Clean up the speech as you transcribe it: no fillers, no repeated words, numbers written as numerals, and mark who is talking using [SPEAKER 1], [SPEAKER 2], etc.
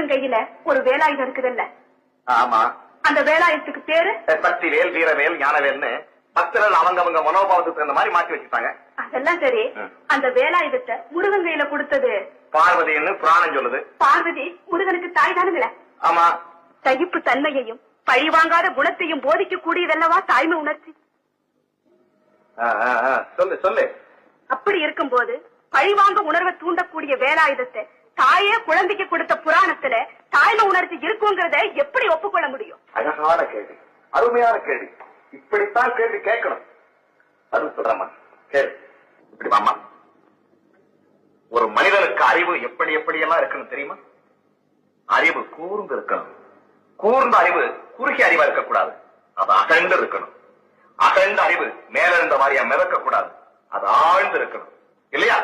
[SPEAKER 1] முருகன் கையில ஒரு வேலாயுதம் இருக்குதுல்ல?
[SPEAKER 2] ஆமா.
[SPEAKER 1] அந்த வேலாயுதத்துக்கு பேரு
[SPEAKER 2] சக்திவேல், வீரவேல், ஞானவேல்னு பக்தர்கள் அவங்க மனோபாவத்துக்கு தகுந்த மாதிரி மாற்றி வச்சுட்டாங்க.
[SPEAKER 1] அதெல்லாம் சரி. அந்த வேலாயுதத்தை முருகன் கையில கொடுத்தது
[SPEAKER 2] பார்வதின்னு புராணம் சொல்லுது.
[SPEAKER 1] பார்வதி முருகனுக்கு தாய் தானுங்கள?
[SPEAKER 2] ஆமா.
[SPEAKER 1] சகிப்பு தன்மையையும் பழிவாங்காத குணத்தையும் போதிக்க கூடியதல்லவா தாய்மை உணர்ச்சி?
[SPEAKER 2] சொல்லு சொல்லு.
[SPEAKER 1] அப்படி இருக்கும்போது பழிவாங்க உணர்வை தூண்டக்கூடிய வேலாயுதத்தை தாயே குழந்தைக்கு கொடுத்த புராணத்துல தாய்மை உணர்ச்சி இருக்குங்கிறத எப்படி ஒப்புக்கொள்ள முடியும்?
[SPEAKER 2] அழகான கேள்வி, அருமையான கேள்வி. இப்படித்தான் கேள்வி கேட்கணும். அது சொல்றமா கேள்வி. இப்படி மாமா, ஒரு மனிதனுக்கு அறிவு எப்படியெல்லாம் இருக்கணும் தெரியுமா? அறிவு கூர்ந்து இருக்கணும். கூர்ந்த அறிவு குறுகிய அறிவா இருக்கக்கூடாது, அது அகழ்ந்து இருக்கணும். அகழ்ந்த அறிவு மேல இருந்த மாதிரியா மிதக்க கூடாது, அது ஆழ்ந்து இருக்கணும். இல்லையா?